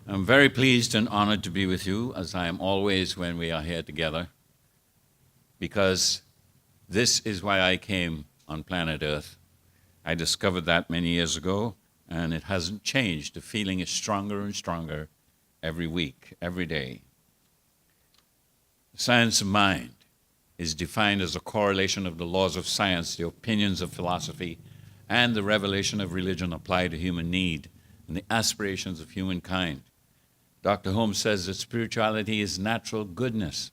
I'm very pleased and honored to be with you, as I am always when we are here together, because this is why I came on planet Earth. I discovered that many years ago, and it hasn't changed. The feeling is stronger and stronger every week, every day. The science of mind is defined as a correlation of the laws of science, the opinions of philosophy, and the revelation of religion applied to human need and the aspirations of humankind. Dr. Holmes says that spirituality is natural goodness,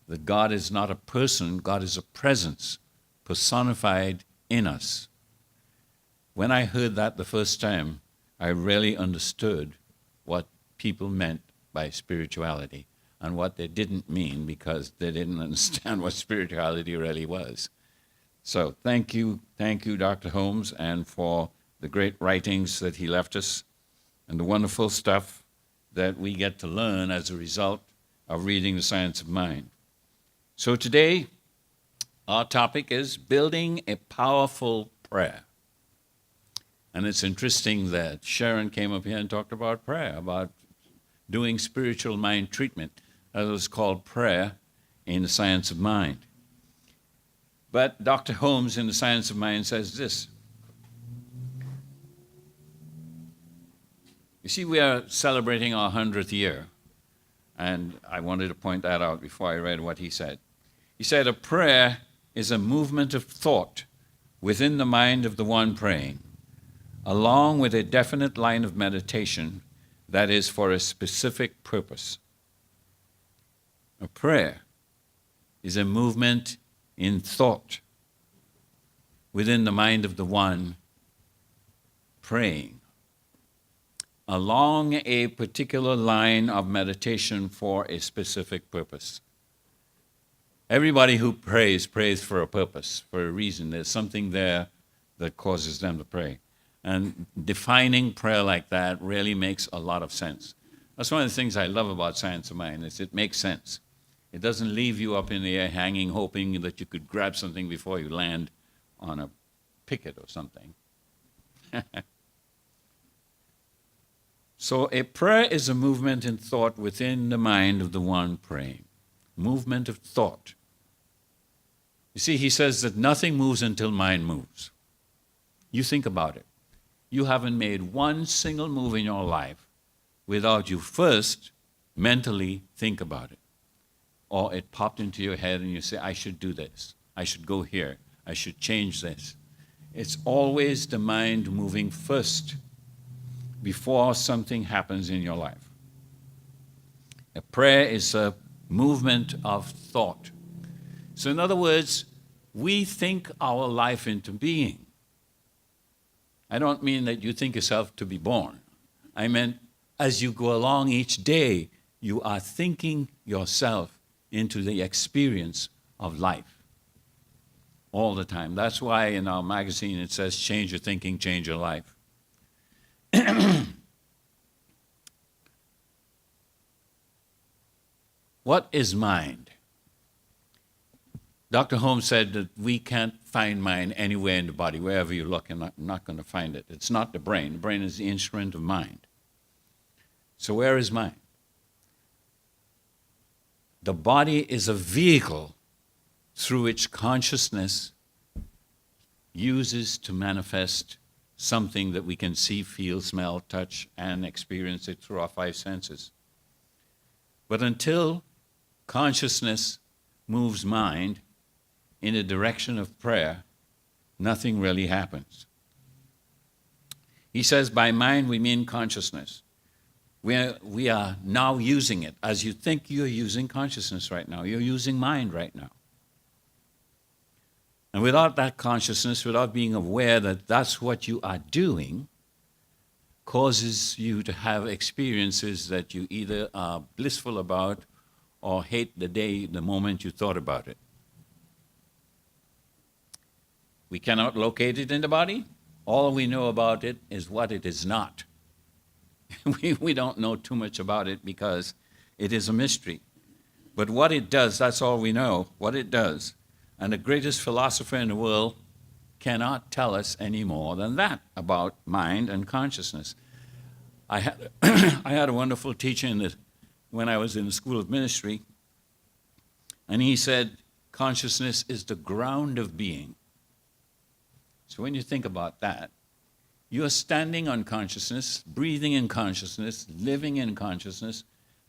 that God is not a person, God is a presence personified in us. When I heard that the first time, I really understood what people meant by spirituality and what they didn't mean, because they didn't understand what spirituality really was. So thank you, Dr. Holmes, and for the great writings that he left us and the wonderful stuff that we get to learn as a result of reading The Science of Mind. So today, our topic is building a powerful prayer. And it's interesting that Sharon came up here and talked about prayer, about doing spiritual mind treatment. That was called prayer in The Science of Mind. But Dr. Holmes in The Science of Mind says this. You see, we are celebrating our 100th year, and I wanted to point that out before I read what he said. He said, a prayer is a movement of thought within the mind of the one praying, along with a definite line of meditation that is for a specific purpose. A prayer is a movement in thought within the mind of the one praying, along a particular line of meditation for a specific purpose. Everybody who prays for a purpose, for a reason. There's something there that causes them to pray. And defining prayer like that really makes a lot of sense. That's one of the things I love about Science of Mind, is it makes sense. It doesn't leave you up in the air hanging, hoping that you could grab something before you land on a picket or something. So a prayer is a movement in thought within the mind of the one praying. Movement of thought. You see, he says that nothing moves until mind moves. You think about it. You haven't made one single move in your life without you first mentally think about it. Or it popped into your head and you say, I should do this. I should go here. I should change this. It's always the mind moving first before something happens in your life. A prayer is a movement of thought. So in other words, we think our life into being. I don't mean that you think yourself to be born. I meant as you go along each day, you are thinking yourself into the experience of life all the time. That's why in our magazine it says, change your thinking, change your life. What is mind? Dr. Holmes said that we can't find mind anywhere in the body. Wherever you look, you're not going to find it. It's not the brain. The brain is the instrument of mind. So where is mind? The body is a vehicle through which consciousness uses to manifest something that we can see, feel, smell, touch, and experience it through our five senses. But until consciousness moves mind in the direction of prayer, nothing really happens. He says by mind we mean consciousness. We are now using it. As you think you're using consciousness right now, you're using mind right now. And without that consciousness, without being aware that that's what you are doing, causes you to have experiences that you either are blissful about or hate the moment you thought about it. We cannot locate it in the body. All we know about it is what it is not. We don't know too much about it because it is a mystery. But what it does, that's all we know, what it does. And the greatest philosopher in the world cannot tell us any more than that about mind and consciousness. I had, I had a wonderful teacher when I was in the School of Ministry, and he said, consciousness is the ground of being. So when you think about that, you are standing on consciousness, breathing in consciousness, living in consciousness.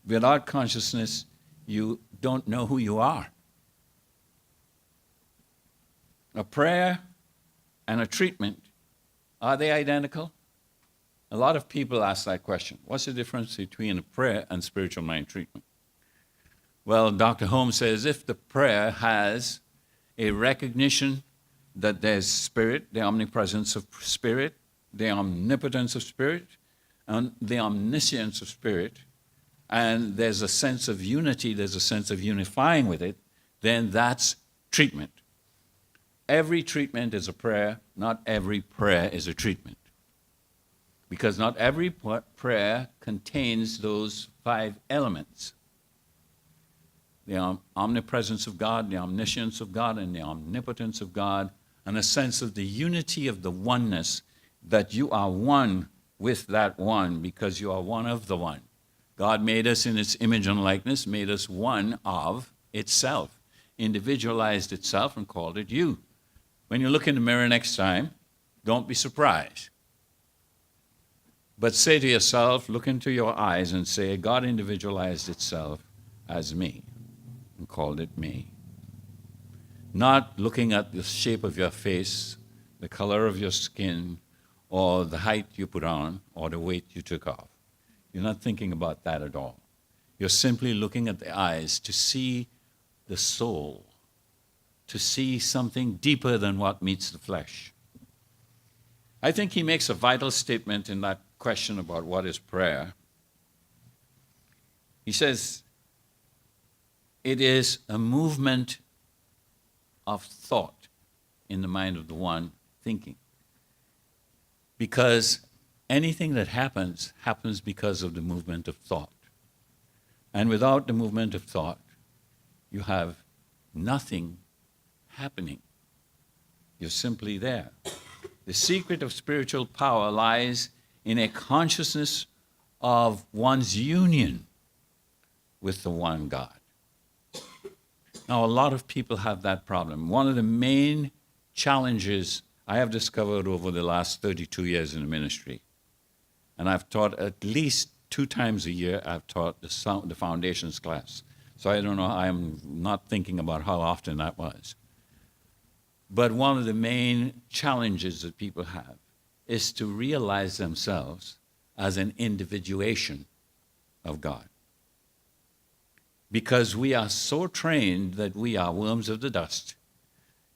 Without consciousness, you don't know who you are. A prayer and a treatment, are they identical? A lot of people ask that question. What's the difference between a prayer and spiritual mind treatment? Well, Dr. Holmes says if the prayer has a recognition that there's spirit, the omnipresence of spirit, the omnipotence of spirit, and the omniscience of spirit, and there's a sense of unity, there's a sense of unifying with it, then that's treatment. Every treatment is a prayer, not every prayer is a treatment. Because not every prayer contains those 5 elements. The omnipresence of God, the omniscience of God, and the omnipotence of God, and a sense of the unity of the oneness, that you are one with that one because you are one of the one. God made us in its image and likeness, made us one of itself, individualized itself and called it you. When you look in the mirror next time, don't be surprised. But say to yourself, look into your eyes and say, God individualized itself as me and called it me. Not looking at the shape of your face, the color of your skin, or the height you put on, or the weight you took off. You're not thinking about that at all. You're simply looking at the eyes to see the soul, to see something deeper than what meets the flesh. I think he makes a vital statement in that question about what is prayer. He says, it is a movement of thought in the mind of the one thinking. Because anything that happens because of the movement of thought. And without the movement of thought, you have nothing happening. You're simply there. The secret of spiritual power lies in a consciousness of one's union with the one God. Now, a lot of people have that problem. One of the main challenges I have discovered over the last 32 years in the ministry, and I've taught at least 2 times a year, I've taught the foundations class. So I don't know, I'm not thinking about how often that was. But one of the main challenges that people have is to realize themselves as an individuation of God. Because we are so trained that we are worms of the dust,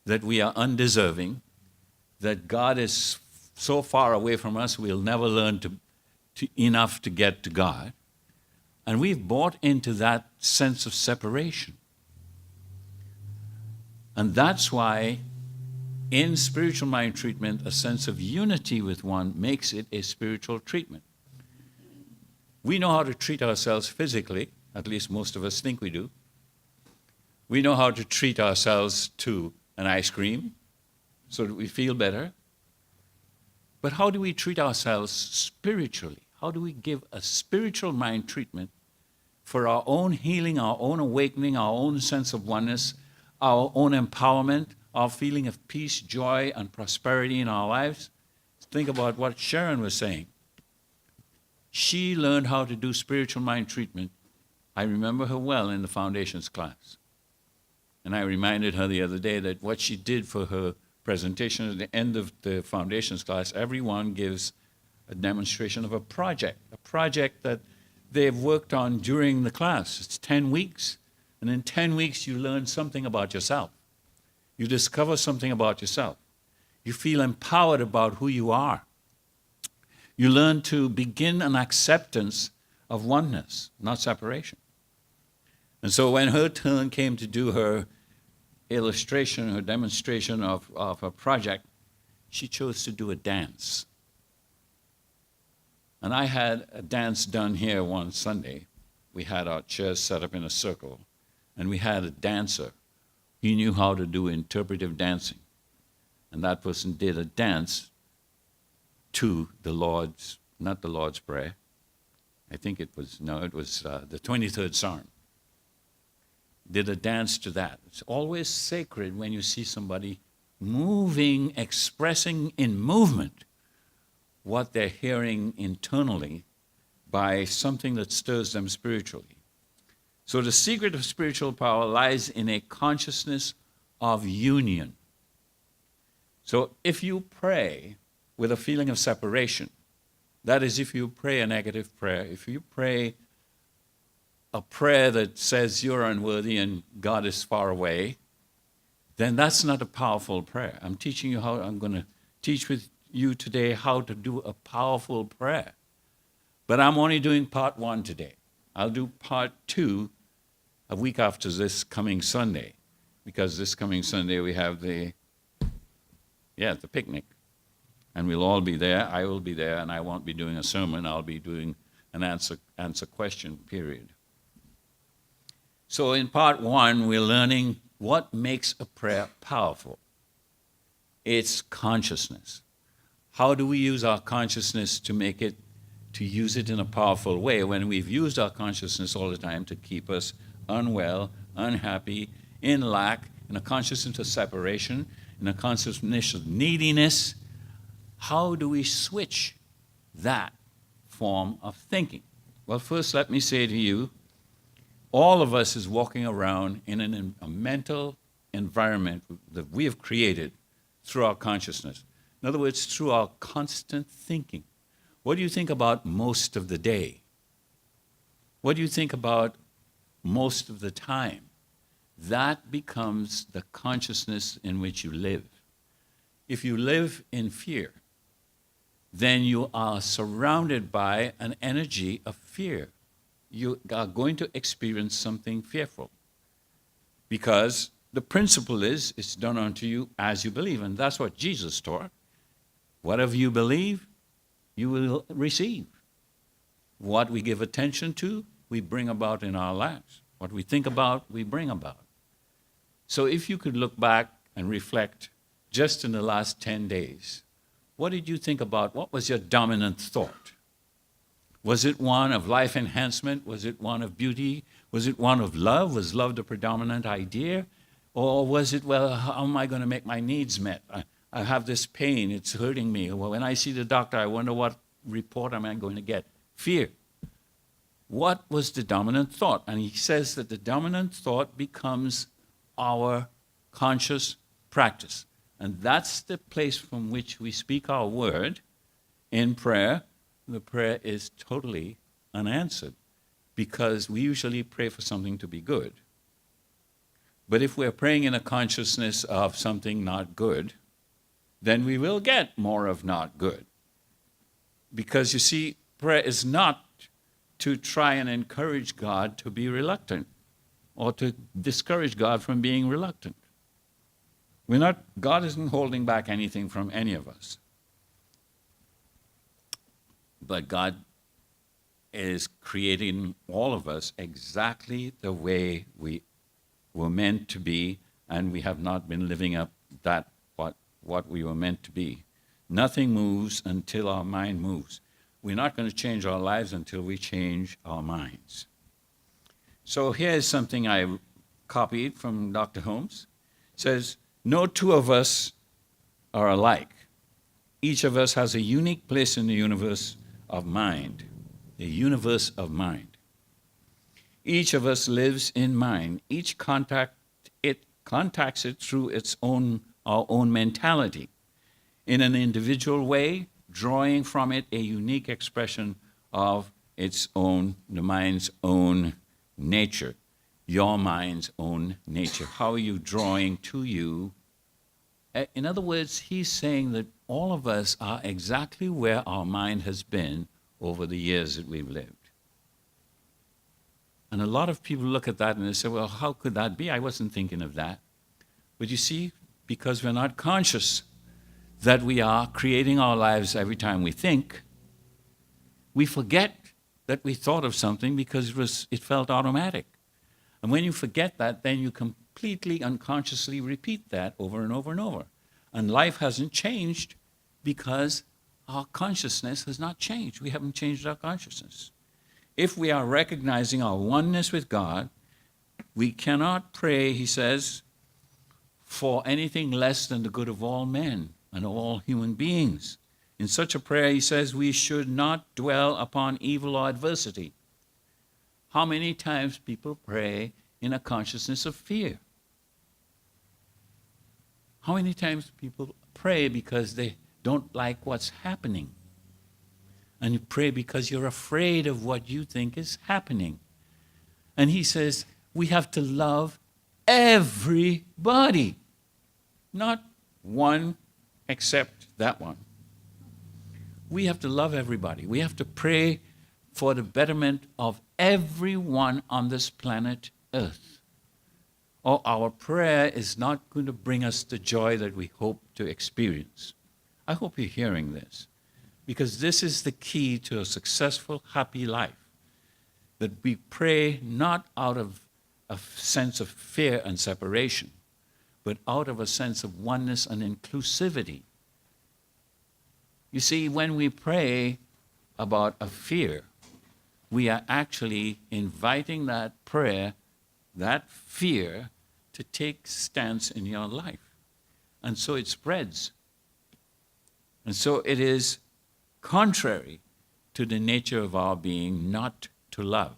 that we are undeserving, that God is so far away from us, we'll never learn enough to get to God. And we've bought into that sense of separation. And that's why in spiritual mind treatment, a sense of unity with one makes it a spiritual treatment. We know how to treat ourselves physically, at least most of us think we do. We know how to treat ourselves to an ice cream so that we feel better. But how do we treat ourselves spiritually? How do we give a spiritual mind treatment for our own healing, our own awakening, our own sense of oneness, our own empowerment, our feeling of peace, joy, and prosperity in our lives? Think about what Sharon was saying. She learned how to do spiritual mind treatment. I remember her well in the foundations class. And I reminded her the other day that what she did for her presentation at the end of the foundations class, everyone gives a demonstration of a project that they've worked on during the class. It's 10 weeks. And in 10 weeks, you learn something about yourself. You discover something about yourself. You feel empowered about who you are. You learn to begin an acceptance of oneness, not separation. And so when her turn came to do her illustration, her demonstration of a project, she chose to do a dance. And I had a dance done here one Sunday. We had our chairs set up in a circle, and we had a dancer. He knew how to do interpretive dancing. And that person did a dance to the Lord's, not the Lord's Prayer, I think it was the 23rd Psalm. Did a dance to that. It's always sacred when you see somebody moving, expressing in movement what they're hearing internally by something that stirs them spiritually. So the secret of spiritual power lies in a consciousness of union. So if you pray with a feeling of separation, that is, if you pray a negative prayer, if you pray a prayer that says you're unworthy and God is far away, then that's not a powerful prayer. I'm going to teach with you today how to do a powerful prayer. But I'm only doing part 1 today. I'll do part 2 a week after this coming Sunday, because this coming Sunday we have the picnic. And we'll all be there. I will be there, and I won't be doing a sermon. I'll be doing an answer question period. So in part 1, we're learning what makes a prayer powerful. It's consciousness. How do we use our consciousness to use it in a powerful way when we've used our consciousness all the time to keep us unwell, unhappy, in lack, in a consciousness of separation, in a consciousness of neediness? How do we switch that form of thinking? Well, first let me say to you, all of us is walking around in a mental environment that we have created through our consciousness. In other words, through our constant thinking. What do you think about most of the day? What do you think about most of the time? That becomes the consciousness in which you live. If you live in fear, then you are surrounded by an energy of fear. You are going to experience something fearful. Because the principle is, it's done unto you as you believe. And that's what Jesus taught. Whatever you believe, you will receive. What we give attention to, we bring about in our lives. What we think about, we bring about. So if you could look back and reflect just in the last 10 days, what did you think about? What was your dominant thought? Was it one of life enhancement? Was it one of beauty? Was it one of love? Was love the predominant idea? Or was it, well, how am I going to make my needs met? I have this pain, it's hurting me. Well, when I see the doctor, I wonder what report am I going to get? Fear. What was the dominant thought? And he says that the dominant thought becomes our conscious practice. And that's the place from which we speak our word in prayer. The prayer is totally unanswered because we usually pray for something to be good. But if we're praying in a consciousness of something not good, then we will get more of not good. Because you see, prayer is not to try and encourage God to be reluctant or to discourage God from being reluctant. God isn't holding back anything from any of us. But God is creating all of us exactly the way we were meant to be, and we have not been living up what we were meant to be. Nothing moves until our mind moves. We're not going to change our lives until we change our minds. So here's something I copied from Dr. Holmes. It says, no two of us are alike. Each of us has a unique place in the universe of mind, the universe of mind. Each of us lives in mind. Each contacts it through our own mentality, in an individual way, drawing from it a unique expression of the mind's own nature, your mind's own nature. How are you drawing to you? In other words, he's saying that all of us are exactly where our mind has been over the years that we've lived. And a lot of people look at that and they say, well, how could that be? I wasn't thinking of that. But you see, because we're not conscious that we are creating our lives every time we think, we forget that we thought of something because it felt automatic. And when you forget that, then you completely unconsciously repeat that over and over and over. And life hasn't changed because our consciousness has not changed. We haven't changed our consciousness. if we are recognizing our oneness with God, we cannot pray, he says, for anything less than the good of all men and all human beings. In such a prayer, he says, we should not dwell upon evil or adversity. How many times people pray in a consciousness of fear? How many times people pray because they don't like what's happening? And you pray because you're afraid of what you think is happening. And he says, we have to love everybody, not one except that one. We have to love everybody. We have to pray for the betterment of everyone on this planet Earth. Or our prayer is not going to bring us the joy that we hope to experience. I hope you're hearing this, because this is the key to a successful, happy life. That we pray not out of a sense of fear and separation, but out of a sense of oneness and inclusivity. You see, when we pray about a fear, we are actually inviting that prayer, that fear, to take stance in your life. And so it spreads. And so it is contrary to the nature of our being not to love.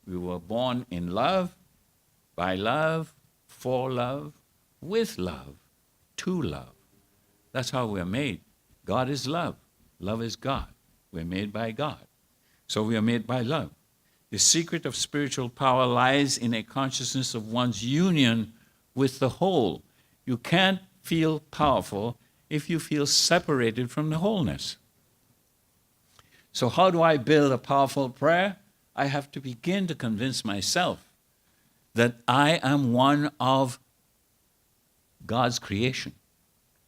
We were born in love, by love, for love, with love, to love. That's how we're made. God is love. Love is God. We're made by God. So we are made by love. The secret of spiritual power lies in a consciousness of one's union with the whole. You can't feel powerful if you feel separated from the wholeness. So how do I build a powerful prayer? I have to begin to convince myself that I am one of God's creation,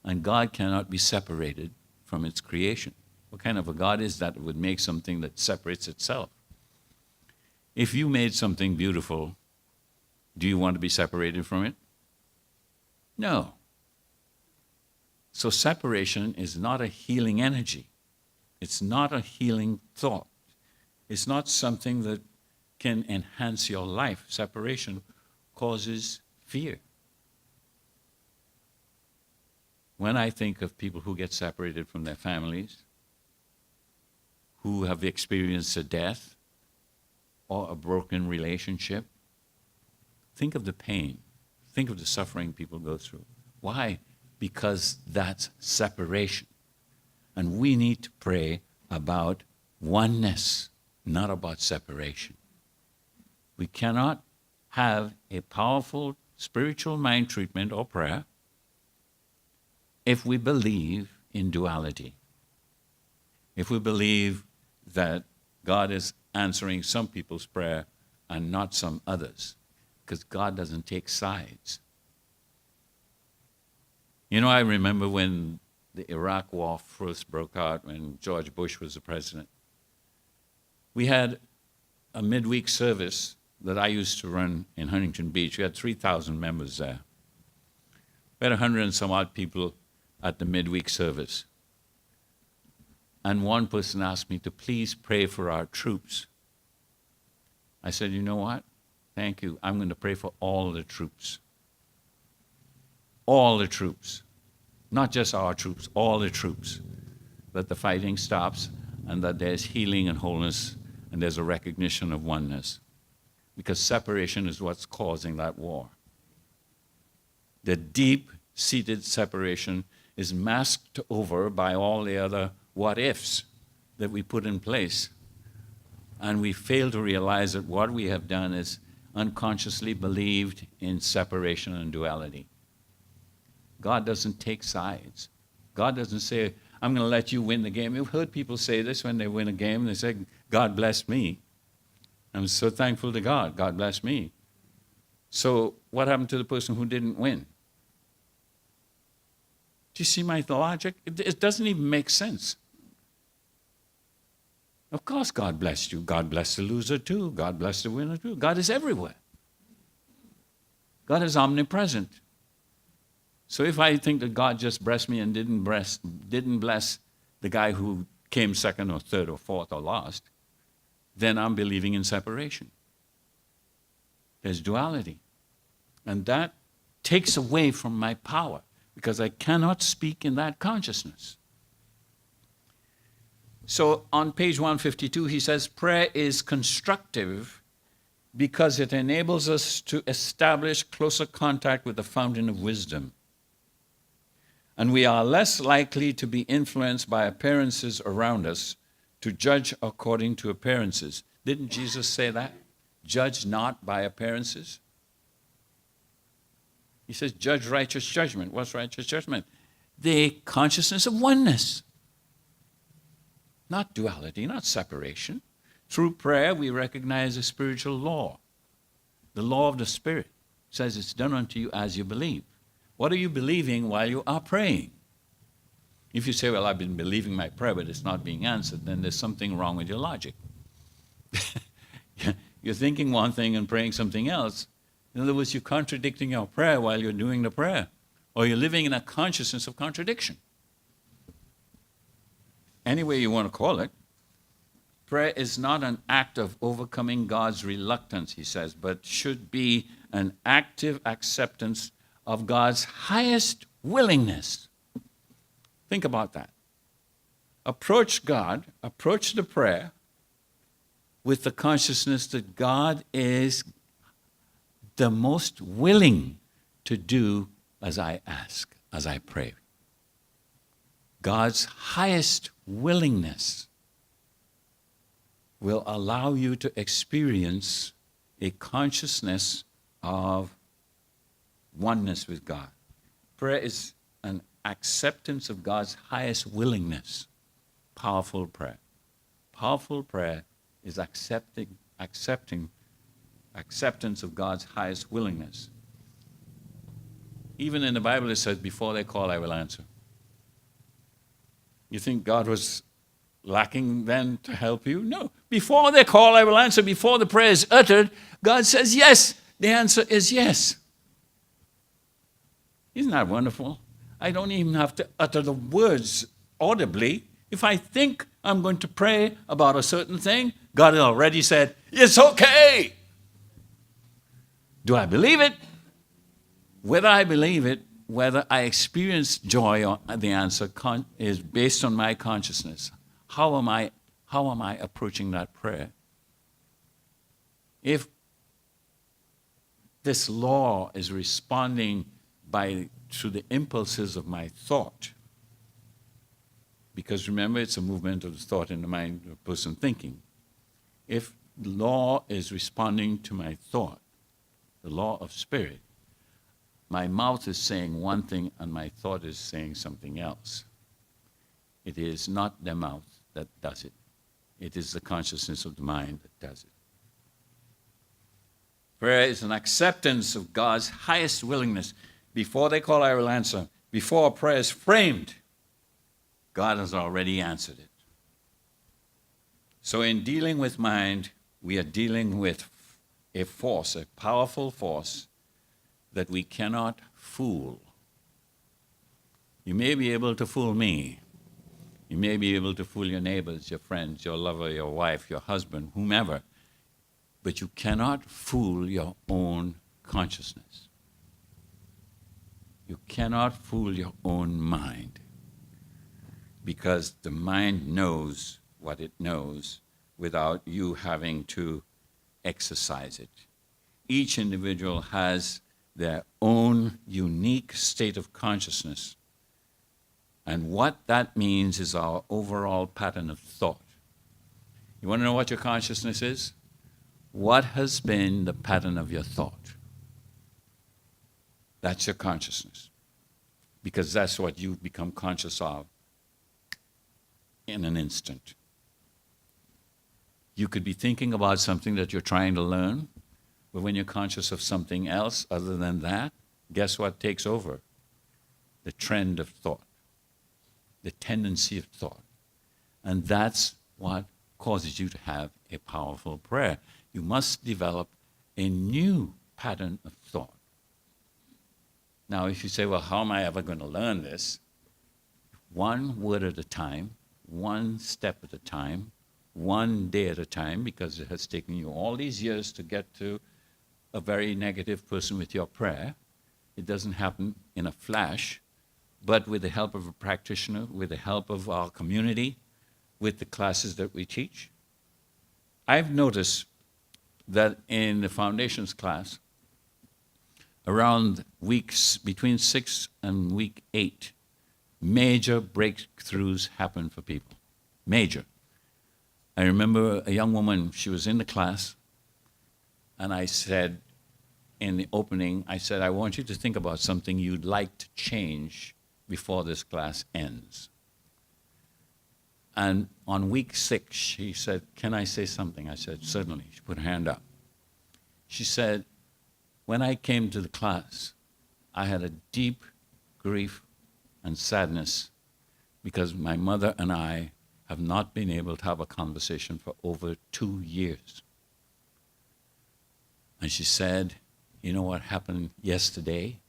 and God cannot be separated from its creation. What kind of a God is that would make something that separates itself? If you made something beautiful, do you want to be separated from it? No. So separation is not a healing energy. It's not a healing thought. It's not something that can enhance your life. Separation causes fear. When I think of people who get separated from their families, who have experienced a death or a broken relationship, think of the pain. Think of the suffering people go through. Why? Because that's separation. And we need to pray about oneness, not about separation. We cannot have a powerful spiritual mind treatment or prayer if we believe in duality. If we believe that God is answering some people's prayer and not some others, because God doesn't take sides. You know, I remember when the Iraq War first broke out, when George Bush was the president. We had a midweek service that I used to run in Huntington Beach. We had 3,000 members there. We had 100 and some odd people at the midweek service. And one person asked me to please pray for our troops. I said, you know what? Thank you. I'm going to pray for all the troops. All the troops. Not just our troops, all the troops. That the fighting stops and that there's healing and wholeness and there's a recognition of oneness. Because separation is what's causing that war. The deep-seated separation is masked over by all the other what-ifs that we put in place. And we fail to realize that what we have done is unconsciously believed in separation and duality. God doesn't take sides. God doesn't say, I'm going to let you win the game. You've heard people say this when they win a game. They say, God bless me. I'm so thankful to God. God bless me. So what happened to the person who didn't win? Do you see my logic? It doesn't even make sense. Of course God blessed you. God blessed the loser too. God blessed the winner too. God is everywhere. God is omnipresent. So if I think that God just blessed me and didn't bless the guy who came second or third or fourth or last, then I'm believing in separation. There's duality. And that takes away from my power because I cannot speak in that consciousness. So on page 152, he says, prayer is constructive because it enables us to establish closer contact with the fountain of wisdom. And we are less likely to be influenced by appearances around us, to judge according to appearances. Didn't Jesus say that? Judge not by appearances. He says, judge righteous judgment. What's righteous judgment? The consciousness of oneness. Not duality, not separation. Through prayer, we recognize a spiritual law. The law of the Spirit says it's done unto you as you believe. What are you believing while you are praying? If you say, well, I've been believing my prayer, but it's not being answered, then there's something wrong with your logic. You're thinking one thing and praying something else. In other words, you're contradicting your prayer while you're doing the prayer. Or you're living in a consciousness of contradiction. Any way you want to call it. Prayer is not an act of overcoming God's reluctance, he says, but should be an active acceptance of God's highest willingness. Think about that. Approach God, approach the prayer with the consciousness that God is the most willing to do as I ask, as I pray. God's highest willingness will allow you to experience a consciousness of oneness with God. Prayer is an acceptance of God's highest willingness. Powerful prayer. Powerful prayer is acceptance of God's highest willingness. Even in the Bible it says, before they call, I will answer. You think God was lacking then to help you? No. Before they call, I will answer. Before the prayer is uttered, God says yes. The answer is yes. Isn't that wonderful? I don't even have to utter the words audibly. If I think I'm going to pray about a certain thing, God has already said, it's okay. Do I believe it? Whether I believe it, whether I experience joy or the answer is based on my consciousness. How am I approaching that prayer? If this law is responding through the impulses of my thought, because remember, it's a movement of the thought in the mind of a person thinking. If the law is responding to my thought, the law of spirit, my mouth is saying one thing and my thought is saying something else. It is not the mouth that does it. It is the consciousness of the mind that does it. Prayer is an acceptance of God's highest willingness. Before they call, I will answer. Before a prayer is framed, God has already answered it. So in dealing with mind, we are dealing with a force, a powerful force that we cannot fool. You may be able to fool me. You may be able to fool your neighbors, your friends, your lover, your wife, your husband, whomever, but you cannot fool your own consciousness. You cannot fool your own mind, because the mind knows what it knows without you having to exercise it. Each individual has their own unique state of consciousness. And what that means is our overall pattern of thought. You want to know what your consciousness is? What has been the pattern of your thought? That's your consciousness. Because that's what you become conscious of in an instant. You could be thinking about something that you're trying to learn, but when you're conscious of something else other than that, guess what takes over? The trend of thought, the tendency of thought. And that's what causes you to have a powerful prayer. You must develop a new pattern of thought. Now, if you say, well, how am I ever going to learn this? One word at a time, one step at a time, one day at a time, because it has taken you all these years to get to a very negative person with your prayer. It doesn't happen in a flash, but with the help of a practitioner, with the help of our community, with the classes that we teach. I've noticed that in the foundations class, around weeks between 6 and week 8, major breakthroughs happen for people. Major. I remember a young woman, she was in the class, and I said, in the opening, I said, I want you to think about something you'd like to change before this class ends. And on week 6, she said, can I say something? I said, certainly. She put her hand up. She said, when I came to the class, I had a deep grief and sadness because my mother and I have not been able to have a conversation for over 2 years. And she said, you know what happened yesterday,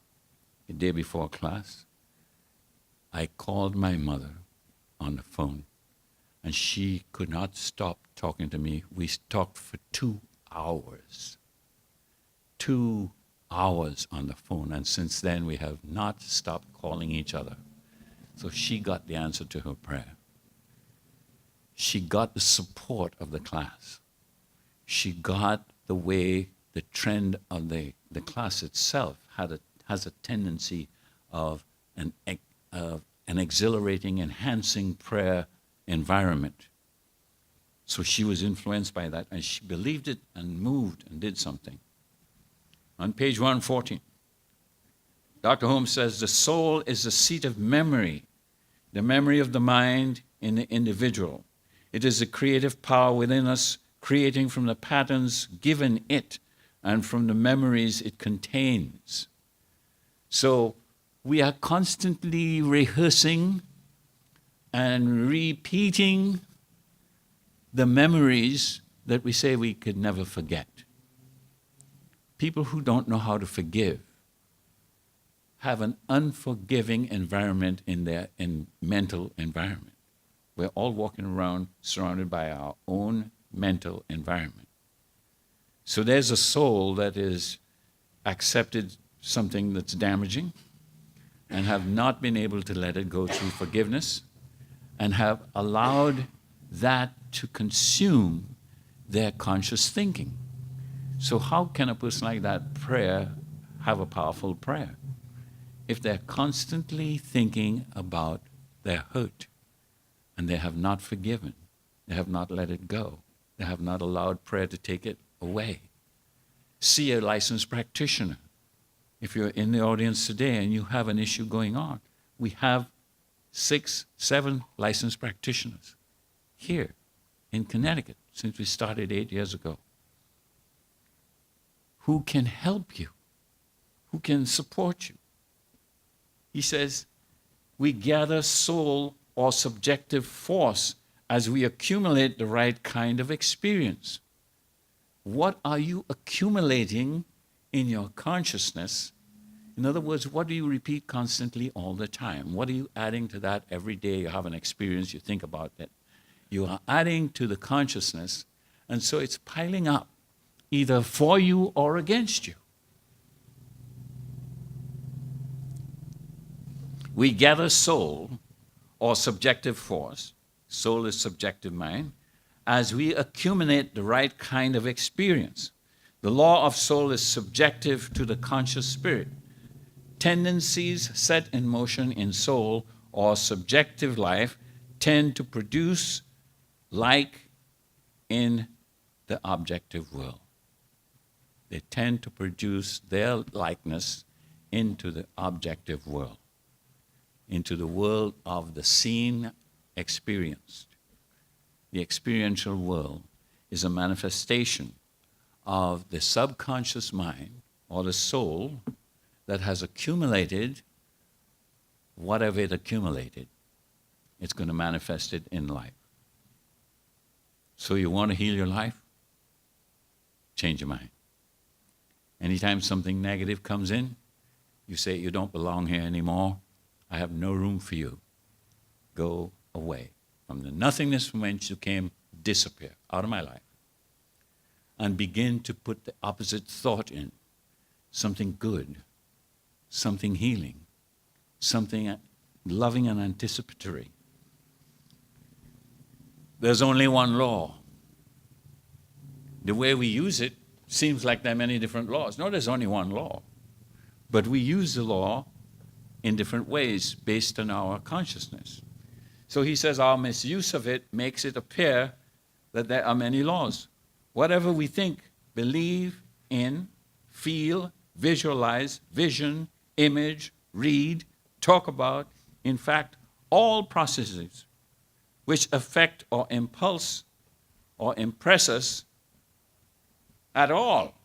the day before class? I called my mother on the phone, and she could not stop talking to me. We talked for 2 hours. 2 hours on the phone, and since then we have not stopped calling each other. So she got the answer to her prayer. She got the support of the class. She got the way the trend of the class itself has a tendency of an exhilarating, enhancing prayer environment. So she was influenced by that, and she believed it and moved and did something. On page 114, Dr. Holmes says, the soul is the seat of memory, the memory of the mind in the individual. It is the creative power within us, creating from the patterns given it and from the memories it contains. So we are constantly rehearsing and repeating the memories that we say we could never forget. People who don't know how to forgive have an unforgiving environment in their mental environment. We're all walking around surrounded by our own mental environment. So there's a soul that is accepted something that's damaging and have not been able to let it go through forgiveness and have allowed that to consume their conscious thinking. So how can a person like that have a powerful prayer? If they're constantly thinking about their hurt and they have not forgiven, they have not let it go, they have not allowed prayer to take it away. See a licensed practitioner. If you're in the audience today and you have an issue going on, we have 6, 7 licensed practitioners here in Connecticut since we started 8 years ago. Who can help you? Who can support you? He says, we gather soul or subjective force as we accumulate the right kind of experience. What are you accumulating in your consciousness? In other words, what do you repeat constantly all the time? What are you adding to that every day you have an experience, you think about it? You are adding to the consciousness, and so it's piling up, either for you or against you. We gather soul or subjective force, soul is subjective mind, as we accumulate the right kind of experience. The law of soul is subjective to the conscious spirit. Tendencies set in motion in soul or subjective life tend to produce like in the objective world. They tend to produce their likeness into the objective world, into the world of the seen, experienced. The experiential world is a manifestation of the subconscious mind or the soul that has accumulated whatever it accumulated. It's going to manifest it in life. So you want to heal your life? Change your mind. Anytime something negative comes in, you say, you don't belong here anymore. I have no room for you. Go away. From the nothingness from whence you came, disappear out of my life and begin to put the opposite thought in, something good, something healing, something loving and anticipatory. There's only one law. The way we use it seems like there are many different laws. No, there's only one law. But we use the law in different ways based on our consciousness. So he says our misuse of it makes it appear that there are many laws. Whatever we think, believe in, feel, visualize, vision, image, read, talk about, in fact, all processes which affect or impulse or impress us at all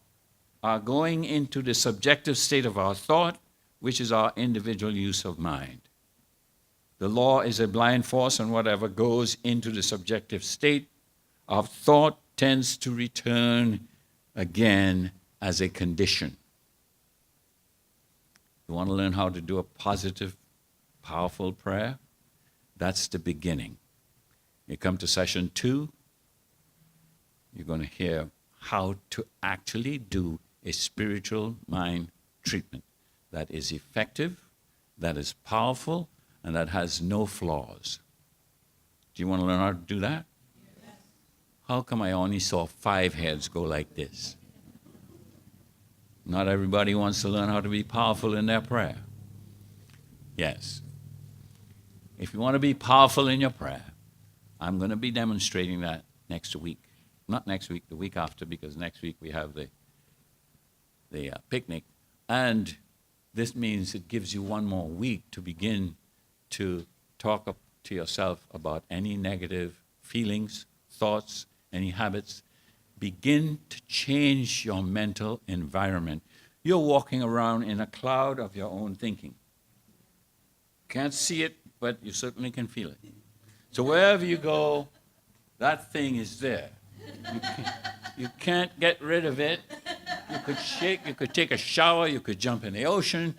are going into the subjective state of our thought, which is our individual use of mind. The law is a blind force, and whatever goes into the subjective state of thought tends to return again as a condition. You want to learn how to do a positive, powerful prayer? That's the beginning. You come to session 2, you're going to hear how to actually do a spiritual mind treatment that is effective, that is powerful, and that has no flaws. Do you want to learn how to do that? Yes. How come I only saw 5 heads go like this? Not everybody wants to learn how to be powerful in their prayer. Yes. If you want to be powerful in your prayer, I'm going to be demonstrating that next week. Not next week, the week after, because next week we have the picnic. And this means it gives you one more week to begin to talk up to yourself about any negative feelings, thoughts, any habits. Begin to change your mental environment. You're walking around in a cloud of your own thinking. Can't see it, but you certainly can feel it. So wherever you go, that thing is there. You can't get rid of it. You could shake, you could take a shower, you could jump in the ocean,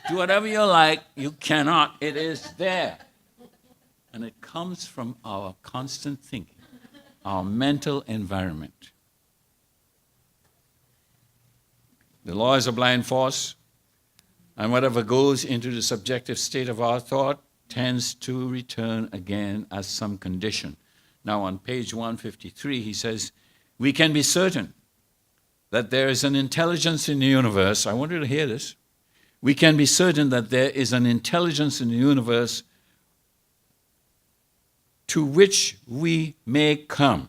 do whatever you like. You cannot. It is there. And it comes from our constant thinking, our mental environment. The law is a blind force, and whatever goes into the subjective state of our thought tends to return again as some condition. Now on page 153, he says, we can be certain that there is an intelligence in the universe. I want you to hear this. We can be certain that there is an intelligence in the universe to which we may come,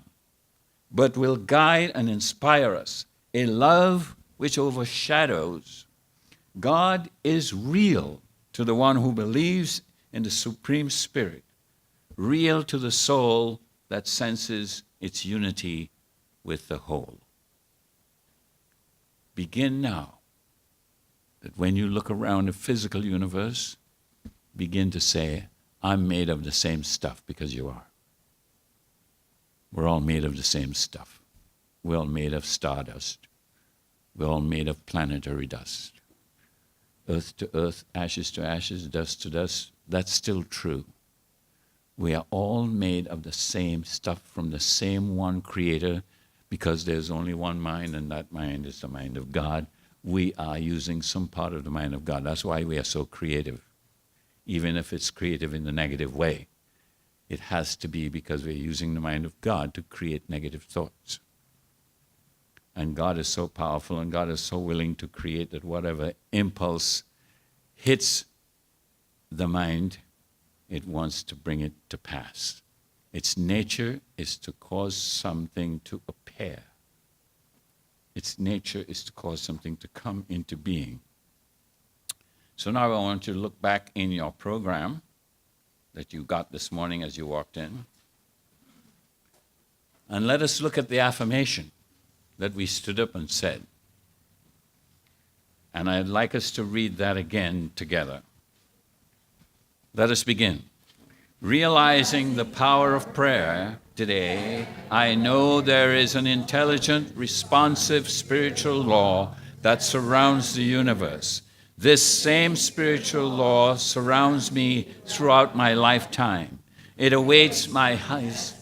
but will guide and inspire us. A love which overshadows. God is real to the one who believes in the Supreme Spirit, real to the soul that senses its unity with the whole. Begin now, that when you look around the physical universe, begin to say, I'm made of the same stuff, because you are. We're all made of the same stuff. We're all made of stardust. We're all made of planetary dust. Earth to earth, ashes to ashes, dust to dust. That's still true. We are all made of the same stuff from the same one creator, because there's only one mind, and that mind is the mind of God. We are using some part of the mind of God. That's why we are so creative, even if it's creative in the negative way. It has to be because we're using the mind of God to create negative thoughts. And God is so powerful, and God is so willing to create that whatever impulse hits the mind, it wants to bring it to pass. Its nature is to cause something to appear. Its nature is to cause something to come into being. So now I want you to look back in your program that you got this morning as you walked in. And let us look at the affirmation that we stood up and said. And I'd like us to read that again together. Let us begin. Realizing the power of prayer today, I know there is an intelligent, responsive spiritual law that surrounds the universe. This same spiritual law surrounds me throughout my lifetime. It awaits my highest.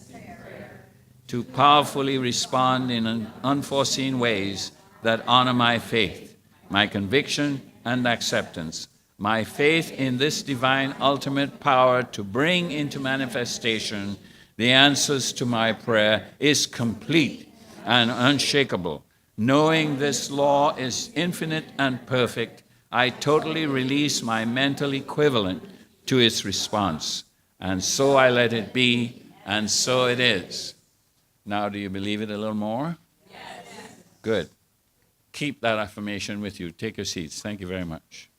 to powerfully respond in unforeseen ways that honor my faith, my conviction, and acceptance. My faith in this divine ultimate power to bring into manifestation the answers to my prayer is complete and unshakable. Knowing this law is infinite and perfect, I totally release my mental equivalent to its response. And so I let it be, and so it is. Now, do you believe it a little more? Yes. Good. Keep that affirmation with you. Take your seats. Thank you very much.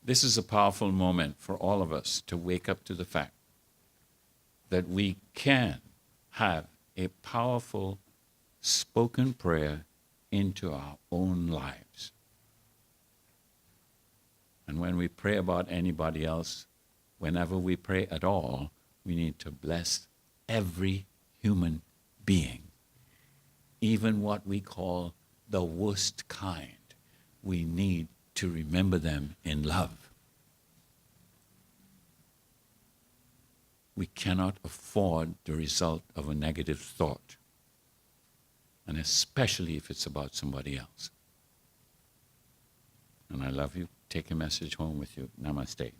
This is a powerful moment for all of us to wake up to the fact that we can have a powerful spoken prayer into our own lives. And when we pray about anybody else, whenever we pray at all, we need to bless every human being, even what we call the worst kind. We need to remember them in love. We cannot afford the result of a negative thought, and especially if it's about somebody else. And I love you. Take your message home with you. Namaste.